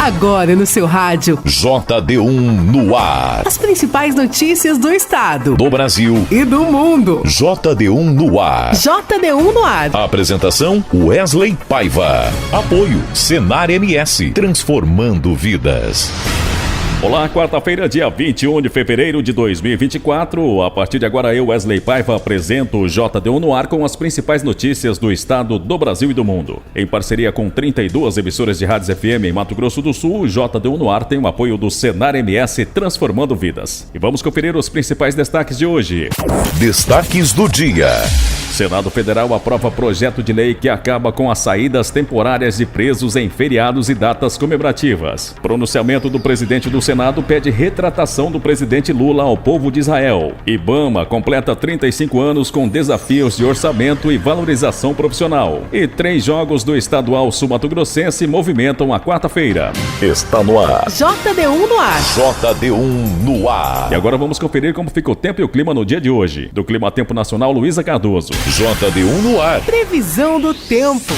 Agora no seu rádio. JD1 no ar. As principais notícias do estado, do Brasil e do mundo. JD1 no ar. JD1 no ar. Apresentação Wesley Paiva. Apoio Senar MS. Transformando vidas. Olá, quarta-feira, dia 21 de fevereiro de 2024. A partir de agora, eu, Wesley Paiva, apresento o JD1 no ar com as principais notícias do estado, do Brasil e do mundo. Em parceria com 32 emissoras de rádios FM em Mato Grosso do Sul, o JD1 no ar tem o apoio do Senar MS Transformando Vidas. E vamos conferir os principais destaques de hoje. Destaques do dia. Senado Federal aprova projeto de lei que acaba com as saídas temporárias de presos em feriados e datas comemorativas. Pronunciamento do presidente do Senado pede retratação do presidente Lula ao povo de Israel. IBAMA completa 35 anos com desafios de orçamento e valorização profissional. E 3 jogos do estadual sul-mato-grossense movimentam a quarta-feira. Está no ar. JD1 no ar. JD1 no ar. E agora vamos conferir como fica o tempo e o clima no dia de hoje. Do Clima Tempo Nacional, Luísa Cardoso. JD1 no ar. Previsão do tempo.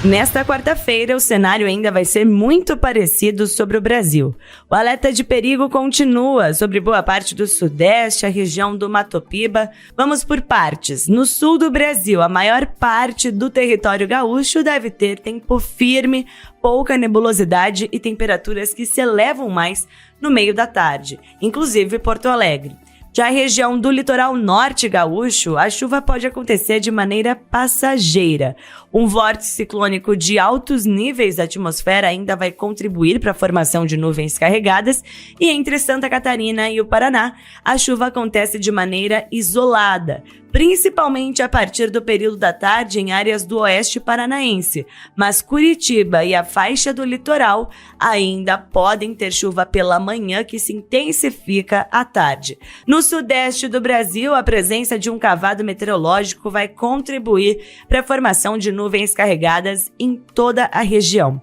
Nesta quarta-feira, o cenário ainda vai ser muito parecido sobre o Brasil. O alerta de perigo continua sobre boa parte do Sudeste, a região do Mato Piba. Vamos por partes. No sul do Brasil, a maior parte do território gaúcho deve ter tempo firme, pouca nebulosidade e temperaturas que se elevam mais no meio da tarde, inclusive Porto Alegre. Já a região do litoral norte gaúcho, a chuva pode acontecer de maneira passageira. Um vórtice ciclônico de altos níveis da atmosfera ainda vai contribuir para a formação de nuvens carregadas e entre Santa Catarina e o Paraná, a chuva acontece de maneira isolada, principalmente a partir do período da tarde em áreas do oeste paranaense, mas Curitiba e a faixa do litoral ainda podem ter chuva pela manhã que se intensifica à tarde. No sudeste do Brasil, a presença de um cavado meteorológico vai contribuir para a formação de nuvens carregadas em toda a região.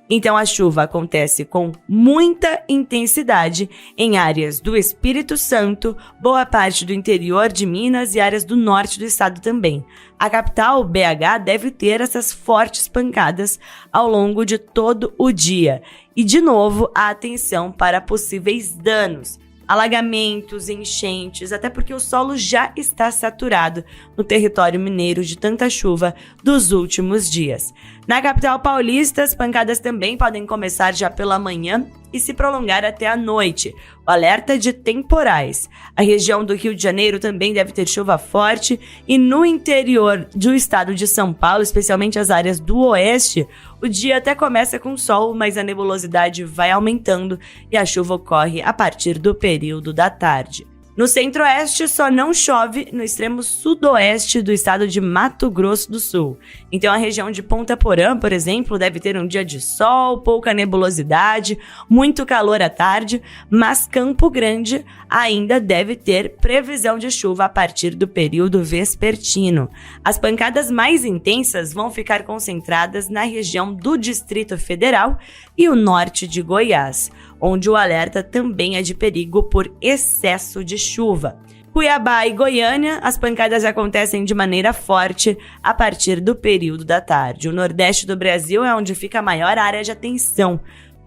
Então a chuva acontece com muita intensidade em áreas do Espírito Santo, boa parte do interior de Minas e áreas do norte do estado também. A capital, BH, deve ter essas fortes pancadas ao longo de todo o dia. E, de novo, a atenção para possíveis danos. Alagamentos, enchentes, até porque o solo já está saturado no território mineiro de tanta chuva dos últimos dias. Na capital paulista, as pancadas também podem começar já pela manhã e se prolongar até a noite. O alerta de temporais. A região do Rio de Janeiro também deve ter chuva forte e no interior do estado de São Paulo, especialmente as áreas do oeste, o dia até começa com sol, mas a nebulosidade vai aumentando e a chuva ocorre a partir do período da tarde. No centro-oeste, só não chove no extremo sudoeste do estado de Mato Grosso do Sul. Então, a região de Ponta Porã, por exemplo, deve ter um dia de sol, pouca nebulosidade, muito calor à tarde, mas Campo Grande ainda deve ter previsão de chuva a partir do período vespertino. As pancadas mais intensas vão ficar concentradas na região do Distrito Federal e o norte de Goiás, onde o alerta também é de perigo por excesso de chuva. Cuiabá e Goiânia, as pancadas acontecem de maneira forte a partir do período da tarde. O nordeste do Brasil é onde fica a maior área de atenção.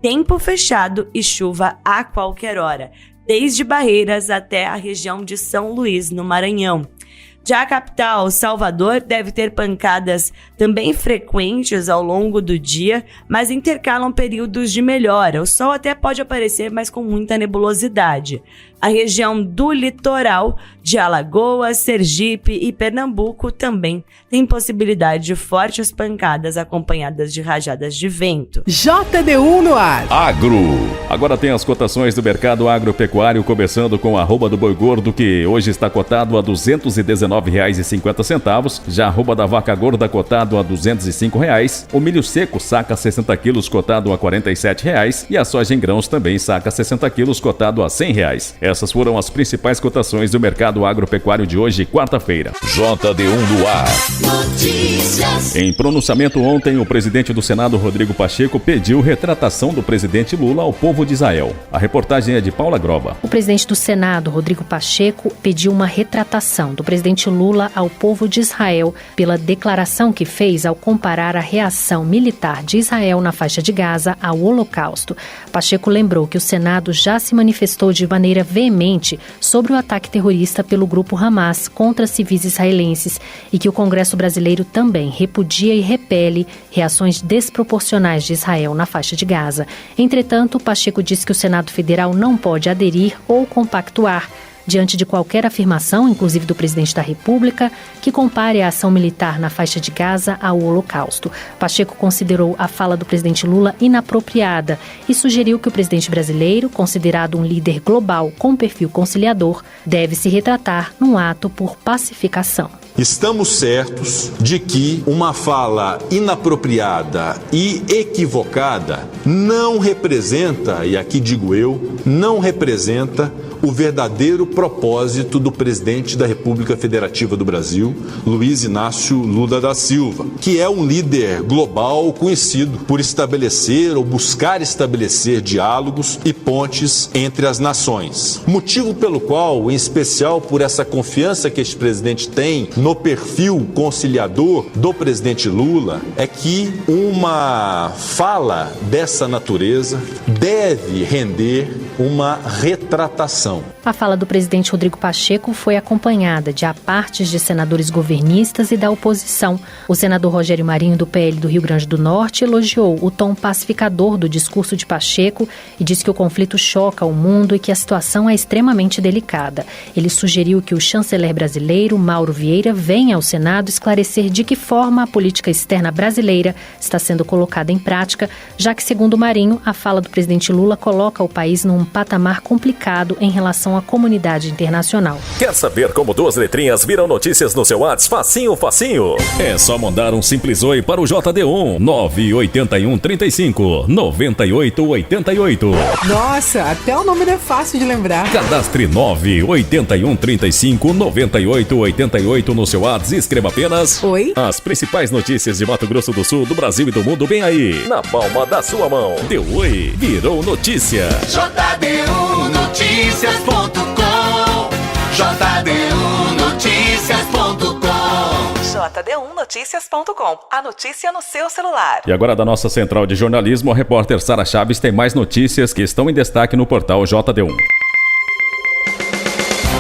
Tempo fechado e chuva a qualquer hora, desde Barreiras até a região de São Luís, no Maranhão. Já a capital, Salvador, deve ter pancadas também frequentes ao longo do dia, mas intercalam períodos de melhora. O sol até pode aparecer, mas com muita nebulosidade. A região do litoral de Alagoas, Sergipe e Pernambuco também tem possibilidade de fortes pancadas acompanhadas de rajadas de vento. JD1 no ar. Agro. Agora tem as cotações do mercado agropecuário, começando com a arroba do boi gordo, que hoje está cotado a R$ 219,50. Já a arroba da vaca gorda cotado a R$ 205. O milho seco saca 60 quilos cotado a R$ 47. E a soja em grãos também saca 60 quilos cotado a R$ 100. Essas foram as principais cotações do mercado agropecuário de hoje, quarta-feira. JD1 no ar. Notícias. Em pronunciamento ontem, o presidente do Senado, Rodrigo Pacheco, pediu retratação do presidente Lula ao povo de Israel. A reportagem é de Paula Groba. O presidente do Senado, Rodrigo Pacheco, pediu uma retratação do presidente Lula ao povo de Israel pela declaração que fez ao comparar a reação militar de Israel na faixa de Gaza ao Holocausto. Pacheco lembrou que o Senado já se manifestou de maneira veemente sobre o ataque terrorista pelo grupo Hamas contra civis israelenses e que o Congresso brasileiro também repudia e repele reações desproporcionais de Israel na faixa de Gaza. Entretanto, Pacheco disse que o Senado Federal não pode aderir ou compactuar diante de qualquer afirmação, inclusive do presidente da República, que compare a ação militar na faixa de Gaza ao Holocausto. Pacheco considerou a fala do presidente Lula inapropriada e sugeriu que o presidente brasileiro, considerado um líder global com perfil conciliador, deve se retratar num ato por pacificação. Estamos certos de que uma fala inapropriada e equivocada não representa, e aqui digo eu, não representa o verdadeiro propósito do presidente da República Federativa do Brasil, Luiz Inácio Lula da Silva, que é um líder global conhecido por estabelecer ou buscar estabelecer diálogos e pontes entre as nações. Motivo pelo qual, em especial por essa confiança que este presidente tem no perfil conciliador do presidente Lula, é que uma fala dessa natureza deve render uma retratação. A fala do presidente Rodrigo Pacheco foi acompanhada de apartes de senadores governistas e da oposição. O senador Rogério Marinho, do PL do Rio Grande do Norte, elogiou o tom pacificador do discurso de Pacheco e disse que o conflito choca o mundo e que a situação é extremamente delicada. Ele sugeriu que o chanceler brasileiro, Mauro Vieira, venha ao Senado esclarecer de que forma a política externa brasileira está sendo colocada em prática, já que, segundo Marinho, a fala do presidente Lula coloca o país num patamar complicado em relação à comunidade internacional. Quer saber como duas letrinhas viram notícias no seu WhatsApp? Facinho, facinho. É só mandar um simples oi para o JD1 981 35 98 88. Nossa, até o nome não é fácil de lembrar. Cadastre 981 35 98 88 no seu WhatsApp e escreva apenas Oi. As principais notícias de Mato Grosso do Sul, do Brasil e do mundo bem aí, Na palma da sua mão. Deu oi, virou notícia. JD1Noticias.com. JD1Noticias.com. JD1Noticias.com. A notícia no seu celular. E agora da nossa central de jornalismo, a repórter Sara Chaves tem mais notícias que estão em destaque no portal JD1.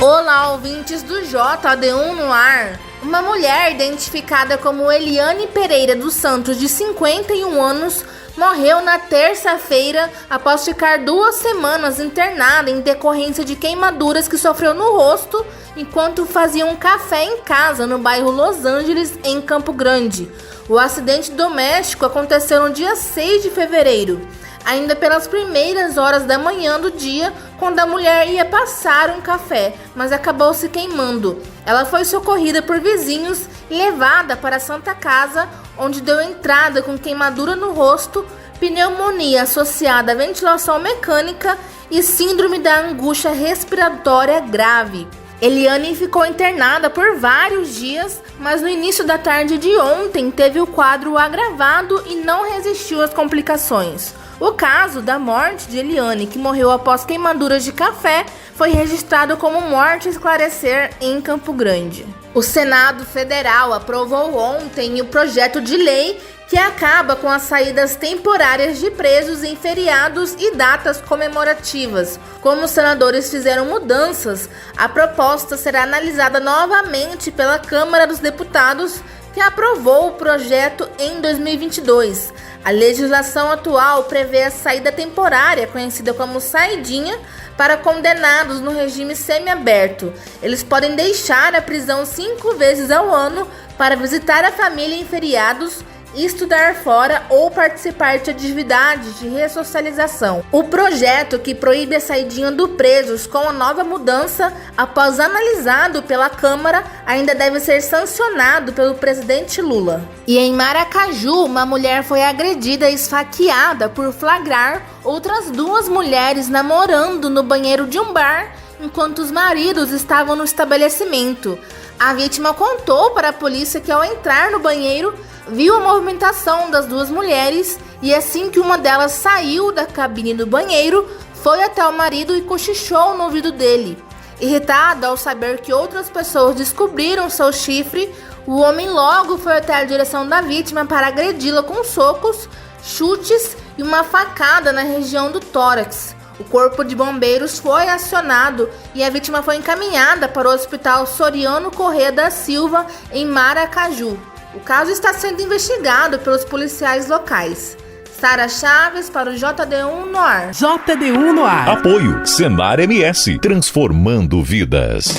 Olá, ouvintes do JD1 no ar. Uma mulher identificada como Eliane Pereira dos Santos, de 51 anos, morreu na terça-feira após ficar 2 semanas internada em decorrência de queimaduras que sofreu no rosto enquanto fazia um café em casa no bairro Los Angeles, em Campo Grande. O acidente doméstico aconteceu no dia 6 de fevereiro, ainda pelas primeiras horas da manhã do dia, quando a mulher ia passar um café, mas acabou se queimando. Ela foi socorrida por vizinhos e levada para a Santa Casa, onde deu entrada com queimadura no rosto, pneumonia associada à ventilação mecânica e síndrome da angústia respiratória grave. Eliane ficou internada por vários dias, mas no início da tarde de ontem teve o quadro agravado e não resistiu às complicações. O caso da morte de Eliane, que morreu após queimaduras de café, foi registrado como morte a esclarecer em Campo Grande. O Senado Federal aprovou ontem o projeto de lei que acaba com as saídas temporárias de presos em feriados e datas comemorativas. Como os senadores fizeram mudanças, a proposta será analisada novamente pela Câmara dos Deputados, que aprovou o projeto em 2022. A legislação atual prevê a saída temporária, conhecida como saidinha, para condenados no regime semiaberto. Eles podem deixar a prisão 5 vezes ao ano para visitar a família em feriados, estudar fora ou participar de atividades de ressocialização. O projeto, que proíbe a saidinha do presos com a nova mudança, após analisado pela Câmara, ainda deve ser sancionado pelo presidente Lula. E em Maracaju, uma mulher foi agredida e esfaqueada por flagrar outras 2 mulheres namorando no banheiro de um bar enquanto os maridos estavam no estabelecimento. A vítima contou para a polícia que, ao entrar no banheiro, viu a movimentação das duas mulheres e, assim que uma delas saiu da cabine do banheiro, foi até o marido e cochichou no ouvido dele. Irritado ao saber que outras pessoas descobriram seu chifre, o homem logo foi até a direção da vítima para agredi-la com socos, chutes e uma facada na região do tórax. O corpo de bombeiros foi acionado e a vítima foi encaminhada para o Hospital Soriano Corrêa da Silva, em Maracaju. O caso está sendo investigado pelos policiais locais. Sara Chaves para o JD1 no ar. JD1 no ar. Apoio Senar MS, transformando vidas.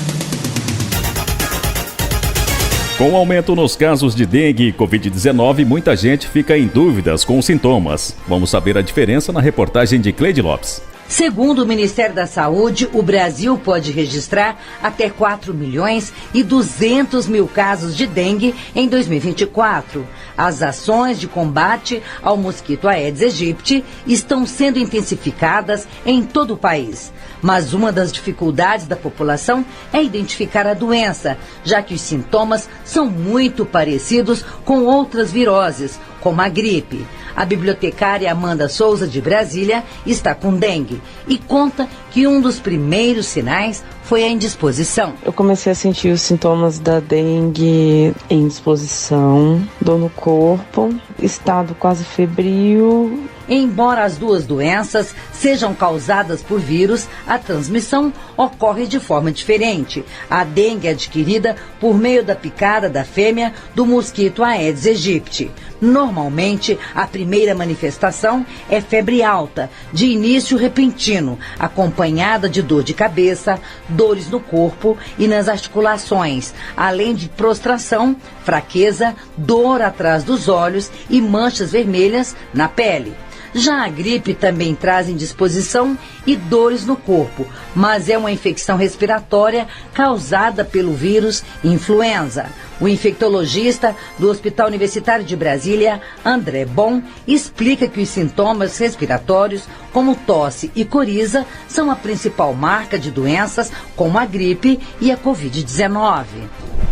Com o aumento nos casos de dengue e Covid-19, muita gente fica em dúvidas com os sintomas. Vamos saber a diferença na reportagem de Cleide Lopes. Segundo o Ministério da Saúde, o Brasil pode registrar até 4.200.000 casos de dengue em 2024. As ações de combate ao mosquito Aedes aegypti estão sendo intensificadas em todo o país. Mas uma das dificuldades da população é identificar a doença, já que os sintomas são muito parecidos com outras viroses, como a gripe. A bibliotecária Amanda Souza, de Brasília, está com dengue e conta que um dos primeiros sinais foi a indisposição. Eu comecei a sentir os sintomas da dengue: indisposição, dor no corpo, estado quase febril. Embora as duas doenças sejam causadas por vírus, a transmissão ocorre de forma diferente. A dengue é adquirida por meio da picada da fêmea do mosquito Aedes aegypti. Normalmente, a primeira manifestação é febre alta, de início repentino, acompanhada de dor de cabeça, dores no corpo e nas articulações, além de prostração, fraqueza, dor atrás dos olhos e manchas vermelhas na pele. Já a gripe também traz indisposição e dores no corpo, mas é uma infecção respiratória causada pelo vírus influenza. O infectologista do Hospital Universitário de Brasília, André Bon, explica que os sintomas respiratórios, como tosse e coriza, são a principal marca de doenças como a gripe e a Covid-19.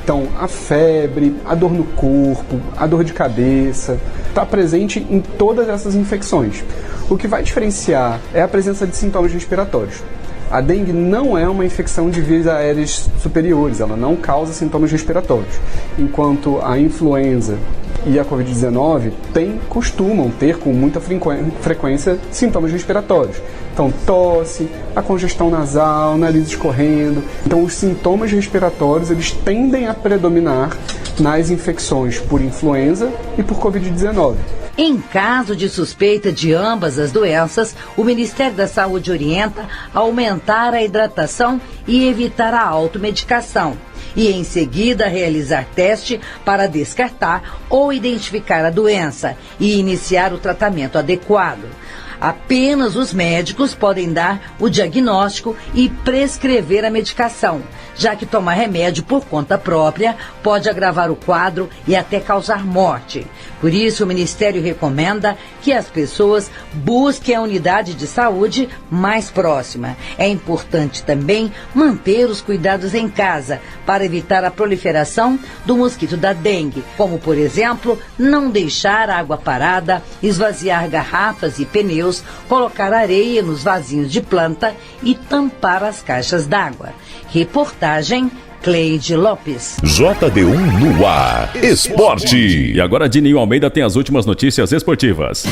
Então, a febre, a dor no corpo, a dor de cabeça, está presente em todas essas infecções. O que vai diferenciar é a presença de sintomas respiratórios. A dengue não é uma infecção de vias aéreas superiores, ela não causa sintomas respiratórios, enquanto a influenza e a Covid-19 costumam ter com muita frequência sintomas respiratórios. Então, tosse, a congestão nasal, nariz escorrendo. Então, os sintomas respiratórios eles tendem a predominar nas infecções por influenza e por Covid-19. Em caso de suspeita de ambas as doenças, o Ministério da Saúde orienta a aumentar a hidratação e evitar a automedicação. E, em seguida, realizar teste para descartar ou identificar a doença e iniciar o tratamento adequado. Apenas os médicos podem dar o diagnóstico e prescrever a medicação, já que tomar remédio por conta própria pode agravar o quadro e até causar morte. Por isso, o Ministério recomenda que as pessoas busquem a unidade de saúde mais próxima. É importante também manter os cuidados em casa para evitar a proliferação do mosquito da dengue, como, por exemplo, não deixar a água parada, esvaziar garrafas e pneus, colocar areia nos vasinhos de planta e tampar as caixas d'água. Reportagem Cleide Lopes. JD1 no ar. Esporte. E agora Dininho Almeida tem as últimas notícias esportivas.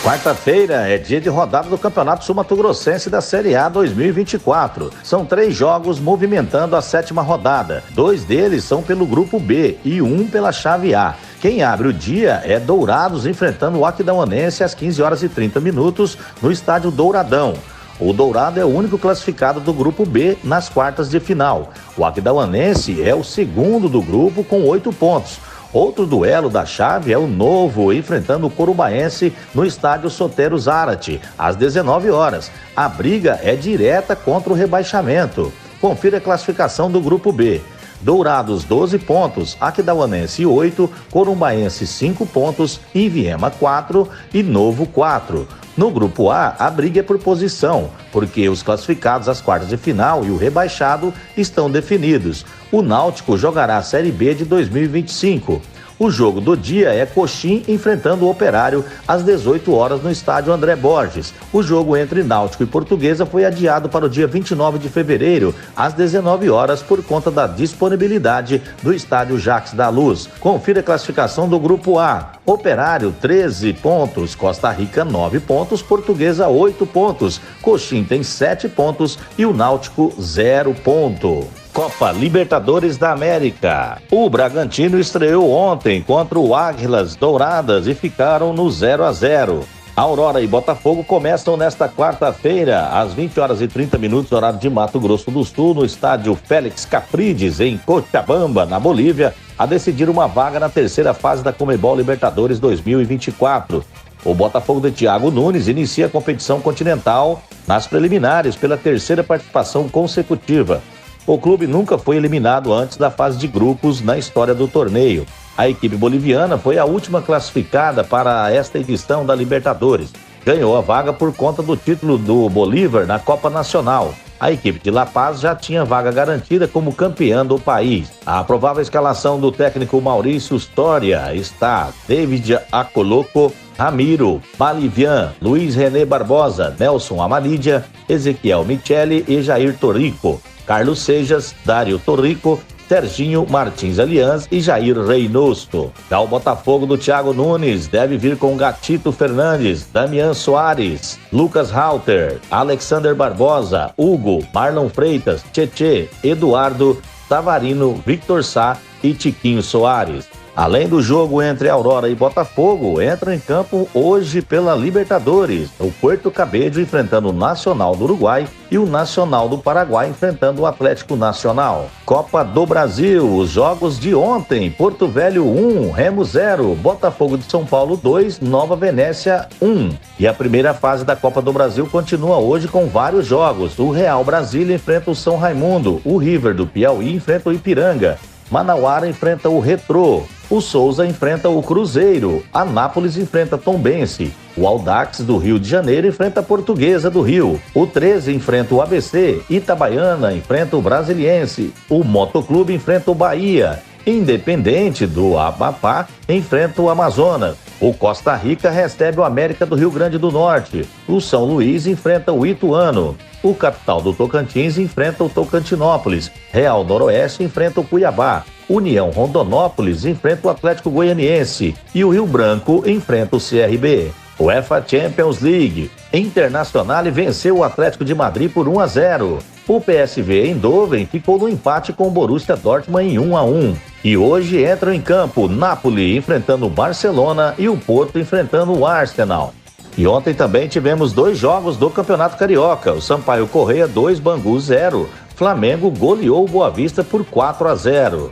Quarta-feira é dia de rodada do Campeonato Sul-Mato-Grossense da Série A 2024. São 3 jogos movimentando a 7ª rodada. 2 deles são pelo Grupo B e 1 pela Chave A. Quem abre o dia é Dourados enfrentando o Aquidauanense às 15h30 no estádio Douradão. O Dourado é o único classificado do Grupo B nas quartas de final. O Aquidauanense é o segundo do grupo com 8 pontos. Outro duelo da chave é o Novo enfrentando o Corubaense no estádio Sotero Zarate, às 19h. A briga é direta contra o rebaixamento. Confira a classificação do Grupo B. Dourados 12 pontos, Aquidauanense 8, Corumbaense 5 pontos, Iviema 4 e Novo 4. No grupo A, a briga é por posição, porque os classificados às quartas de final e o rebaixado estão definidos. O Náutico jogará a Série B de 2025. O jogo do dia é Coxim enfrentando o Operário às 18 horas no estádio André Borges. O jogo entre Náutico e Portuguesa foi adiado para o dia 29 de fevereiro, às 19 horas, por conta da disponibilidade do estádio Jacques da Luz. Confira a classificação do grupo A. Operário 13 pontos, Costa Rica 9 pontos, Portuguesa 8 pontos, Coxim tem 7 pontos e o Náutico 0 ponto. Copa Libertadores da América. O Bragantino estreou ontem contra o Águilas Douradas e ficaram no 0-0. Aurora e Botafogo começam nesta quarta-feira, às 20 horas e 30 minutos, horário de Mato Grosso do Sul, no estádio Félix Caprides, em Cochabamba, na Bolívia, a decidir uma vaga na terceira fase da Conmebol Libertadores 2024. O Botafogo de Thiago Nunes inicia a competição continental nas preliminares pela terceira participação consecutiva. O clube nunca foi eliminado antes da fase de grupos na história do torneio. A equipe boliviana foi a última classificada para esta edição da Libertadores. Ganhou a vaga por conta do título do Bolívar na Copa Nacional. A equipe de La Paz já tinha vaga garantida como campeã do país. A provável escalação do técnico Maurício Storia está: David Acoloco, Ramiro, Balivian, Luiz René Barbosa, Nelson Amalídia, Ezequiel Michele e Jair Torrico. Carlos Sejas, Dário Torrico, Serginho Martins Alianz e Jair Reynoso. Já o Botafogo do Thiago Nunes deve vir com Gatito Fernandes, Damian Soares, Lucas Halter, Alexander Barbosa, Hugo, Marlon Freitas, Tietê, Eduardo, Tavarino, Victor Sá e Tiquinho Soares. Além do jogo entre Aurora e Botafogo, entra em campo hoje pela Libertadores, o Puerto Cabello enfrentando o Nacional do Uruguai e o Nacional do Paraguai enfrentando o Atlético Nacional. Copa do Brasil, os jogos de ontem: Porto Velho 1, Remo 0, Botafogo de São Paulo 2, Nova Venécia 1. E a primeira fase da Copa do Brasil continua hoje com vários jogos. O Real Brasília enfrenta o São Raimundo, o River do Piauí enfrenta o Ipiranga, Manauara enfrenta o Retrô, o Souza enfrenta o Cruzeiro, Anápolis enfrenta Tombense, o Audax do Rio de Janeiro enfrenta a Portuguesa do Rio, o 13 enfrenta o ABC, Itabaiana enfrenta o Brasiliense, o Motoclube enfrenta o Bahia, Independente do Amapá enfrenta o Amazonas, o Costa Rica recebe o América do Rio Grande do Norte, o São Luís enfrenta o Ituano, o Capital do Tocantins enfrenta o Tocantinópolis, Real Noroeste enfrenta o Cuiabá, União Rondonópolis enfrenta o Atlético Goianiense e o Rio Branco enfrenta o CRB. UEFA Champions League, Internacional venceu o Atlético de Madrid por 1-0. O PSV Eindhoven ficou no empate com o Borussia Dortmund em 1-1. E hoje entram em campo Napoli enfrentando o Barcelona e o Porto enfrentando o Arsenal. E ontem também tivemos 2 jogos do Campeonato Carioca. O Sampaio Corrêa 2, Bangu 0. Flamengo goleou o Boa Vista por 4-0.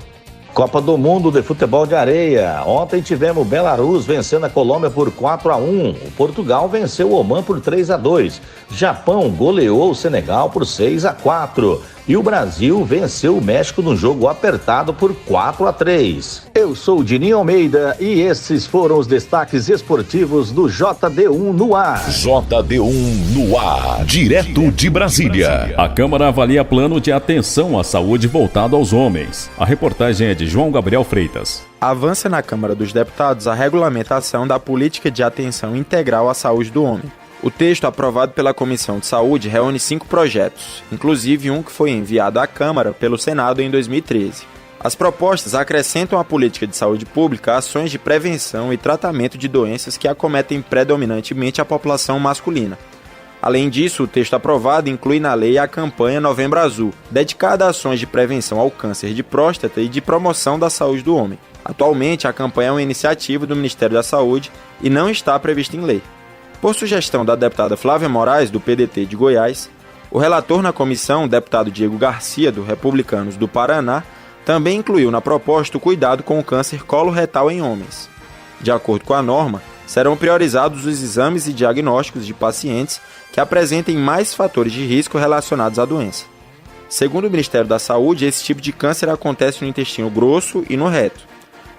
Copa do Mundo de Futebol de Areia. Ontem tivemos o Belarus vencendo a Colômbia por 4-1. O Portugal venceu o Omã por 3-2. Japão goleou o Senegal por 6-4. E o Brasil venceu o México no jogo apertado por 4-3. Eu sou o Dininho Almeida e esses foram os destaques esportivos do JD1 no ar. JD1 no ar, direto de Brasília. A Câmara avalia plano de atenção à saúde voltado aos homens. A reportagem é de João Gabriel Freitas. Avança na Câmara dos Deputados a regulamentação da política de atenção integral à saúde do homem. O texto aprovado pela Comissão de Saúde reúne 5 projetos, inclusive um que foi enviado à Câmara pelo Senado em 2013. As propostas acrescentam à política de saúde pública ações de prevenção e tratamento de doenças que acometem predominantemente a população masculina. Além disso, o texto aprovado inclui na lei a campanha Novembro Azul, dedicada a ações de prevenção ao câncer de próstata e de promoção da saúde do homem. Atualmente, a campanha é uma iniciativa do Ministério da Saúde e não está prevista em lei. Por sugestão da deputada Flávia Moraes, do PDT de Goiás, o relator na comissão, o deputado Diego Garcia, do Republicanos do Paraná, também incluiu na proposta o cuidado com o câncer coloretal em homens. De acordo com a norma, serão priorizados os exames e diagnósticos de pacientes que apresentem mais fatores de risco relacionados à doença. Segundo o Ministério da Saúde, esse tipo de câncer acontece no intestino grosso e no reto.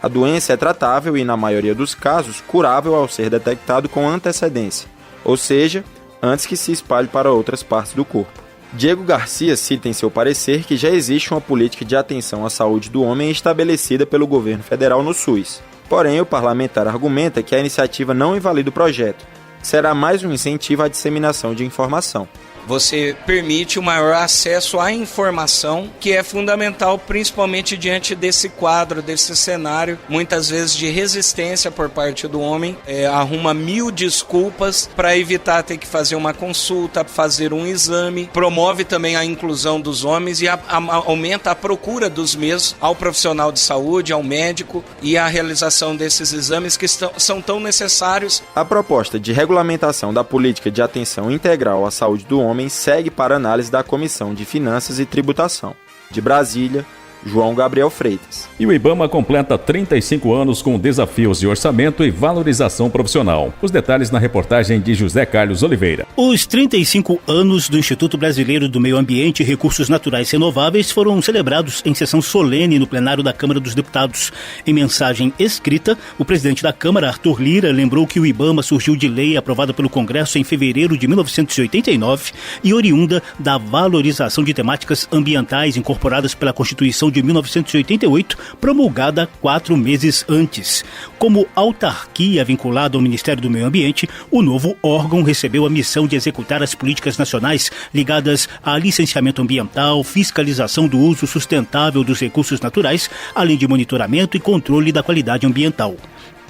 A doença é tratável e, na maioria dos casos, curável ao ser detectado com antecedência, ou seja, antes que se espalhe para outras partes do corpo. Diego Garcia cita em seu parecer que já existe uma política de atenção à saúde do homem estabelecida pelo governo federal no SUS. Porém, o parlamentar argumenta que a iniciativa não invalida o projeto, será mais um incentivo à disseminação de informação. Você permite o maior acesso à informação, que é fundamental principalmente diante desse quadro, desse cenário, muitas vezes de resistência por parte do homem, arruma 1000 desculpas para evitar ter que fazer uma consulta, fazer um exame, promove também a inclusão dos homens e aumenta a procura dos mesmos ao profissional de saúde, ao médico e a realização desses exames que são tão necessários. A proposta de regulamentação da política de atenção integral à saúde do homem segue para análise da Comissão de Finanças e Tributação. De Brasília, João Gabriel Freitas. E o IBAMA completa 35 anos com desafios de orçamento e valorização profissional. Os detalhes na reportagem de José Carlos Oliveira. Os 35 anos do Instituto Brasileiro do Meio Ambiente e Recursos Naturais Renováveis foram celebrados em sessão solene no plenário da Câmara dos Deputados. Em mensagem escrita, o presidente da Câmara, Arthur Lira, lembrou que o IBAMA surgiu de lei aprovada pelo Congresso em fevereiro de 1989 e oriunda da valorização de temáticas ambientais incorporadas pela Constituição de 1988, promulgada 4 meses antes. Como autarquia vinculada ao Ministério do Meio Ambiente, o novo órgão recebeu a missão de executar as políticas nacionais ligadas a licenciamento ambiental, fiscalização do uso sustentável dos recursos naturais, além de monitoramento e controle da qualidade ambiental.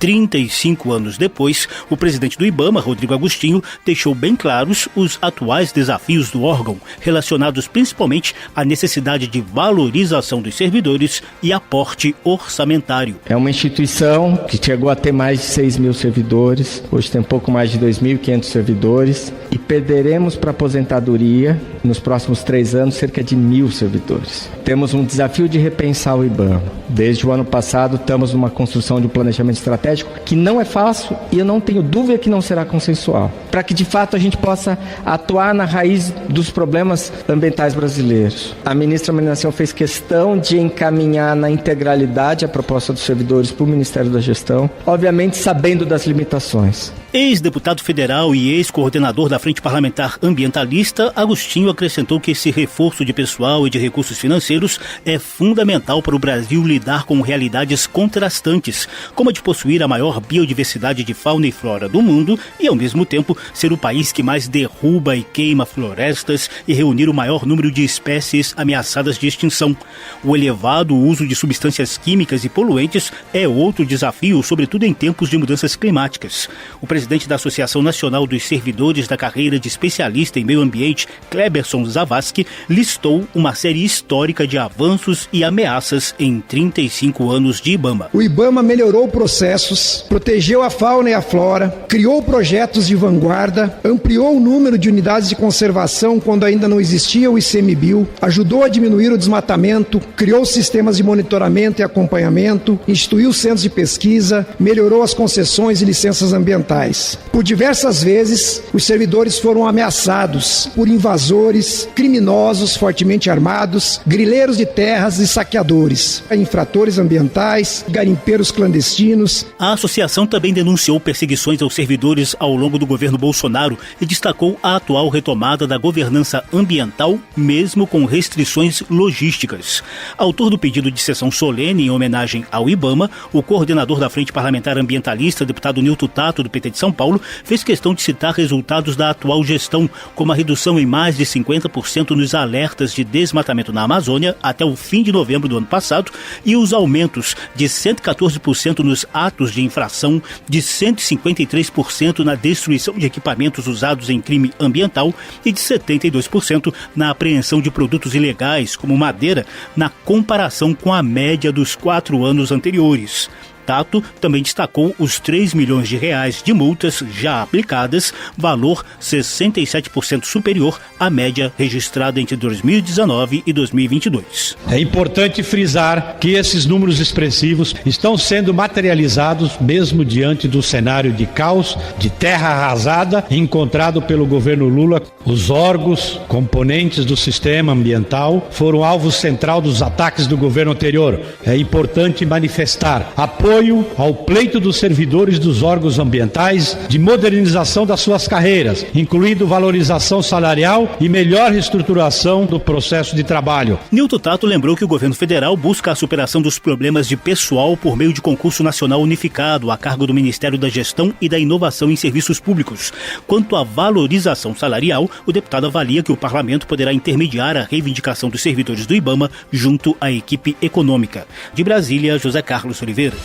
35 anos depois, o presidente do IBAMA, Rodrigo Agostinho, deixou bem claros os atuais desafios do órgão, relacionados principalmente à necessidade de valorização dos servidores e aporte orçamentário. É uma instituição que chegou a ter mais de 6 mil servidores, hoje tem pouco mais de 2.500 servidores e perderemos para a aposentadoria, nos próximos 3 anos, cerca de 1.000 servidores. Temos um desafio de repensar o IBAMA. Desde o ano passado, estamos numa construção de um planejamento estratégico que não é fácil e eu não tenho dúvida que não será consensual, para que de fato a gente possa atuar na raiz dos problemas ambientais brasileiros. A ministra Marina Silva fez questão de encaminhar na integralidade a proposta dos servidores para o Ministério da Gestão, obviamente sabendo das limitações. Ex-deputado federal e ex-coordenador da Frente Parlamentar Ambientalista, Agostinho acrescentou que esse reforço de pessoal e de recursos financeiros é fundamental para o Brasil lidar com realidades contrastantes, como a de possuir a maior biodiversidade de fauna e flora do mundo e, ao mesmo tempo, ser o país que mais derruba e queima florestas e reunir o maior número de espécies ameaçadas de extinção. O elevado uso de substâncias químicas e poluentes é outro desafio, sobretudo em tempos de mudanças climáticas. O presidente da Associação Nacional dos Servidores da Carreira de Especialista em Meio Ambiente, Kleberson Zavascki, listou uma série histórica de avanços e ameaças em 35 anos de IBAMA. O IBAMA melhorou processos, protegeu a fauna e a flora, criou projetos de vanguarda, ampliou o número de unidades de conservação quando ainda não existia o ICMBio, ajudou a diminuir o desmatamento, criou sistemas de monitoramento e acompanhamento, instituiu centros de pesquisa, melhorou as concessões e licenças ambientais. Por diversas vezes, os servidores foram ameaçados por invasores, criminosos fortemente armados, grileiros de terras e saqueadores, infratores ambientais, garimpeiros clandestinos. A associação também denunciou perseguições aos servidores ao longo do governo Bolsonaro e destacou a atual retomada da governança ambiental, mesmo com restrições logísticas. Autor do pedido de sessão solene em homenagem ao IBAMA, o coordenador da Frente Parlamentar Ambientalista, deputado Nilton Tato, do PT de São Paulo, fez questão de citar resultados da atual gestão, como a redução em mais de 50% nos alertas de desmatamento na Amazônia até o fim de novembro do ano passado e os aumentos de 114% nos atos de infração, de 153% na destruição de equipamentos usados em crime ambiental e de 72% na apreensão de produtos ilegais, como madeira, na comparação com a média dos 4 anos anteriores. Tato também destacou os 3 milhões de reais de multas já aplicadas, valor 67% superior à média registrada entre 2019 e 2022. É importante frisar que esses números expressivos estão sendo materializados mesmo diante do cenário de caos, de terra arrasada encontrado pelo governo Lula. Os órgãos, componentes do sistema ambiental, foram alvo central dos ataques do governo anterior. É importante manifestar apoio ao pleito dos servidores dos órgãos ambientais de modernização das suas carreiras, incluindo valorização salarial e melhor reestruturação do processo de trabalho. Nilton Tato lembrou que o governo federal busca a superação dos problemas de pessoal por meio de concurso nacional unificado a cargo do Ministério da Gestão e da Inovação em Serviços Públicos. Quanto à valorização salarial, o deputado avalia que o parlamento poderá intermediar a reivindicação dos servidores do IBAMA junto à equipe econômica. De Brasília, José Carlos Oliveira.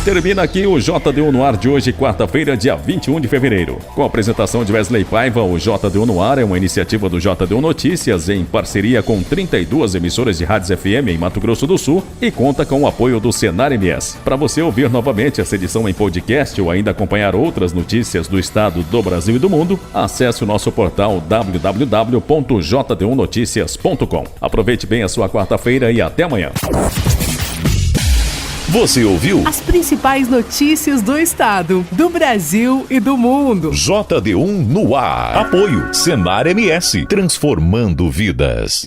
Termina aqui o JDU no Ar de hoje, quarta-feira, dia 21 de fevereiro. Com a apresentação de Wesley Paiva, o JDU no Ar é uma iniciativa do JDU Notícias em parceria com 32 emissoras de rádios FM em Mato Grosso do Sul e conta com o apoio do Senar MS. Para você ouvir novamente essa edição em podcast ou ainda acompanhar outras notícias do estado, do Brasil e do mundo, acesse o nosso portal www.jdunoticias.com. Aproveite bem a sua quarta-feira e até amanhã. Você ouviu as principais notícias do estado, do Brasil e do mundo. JD1 no ar. Apoio Senar MS, transformando vidas.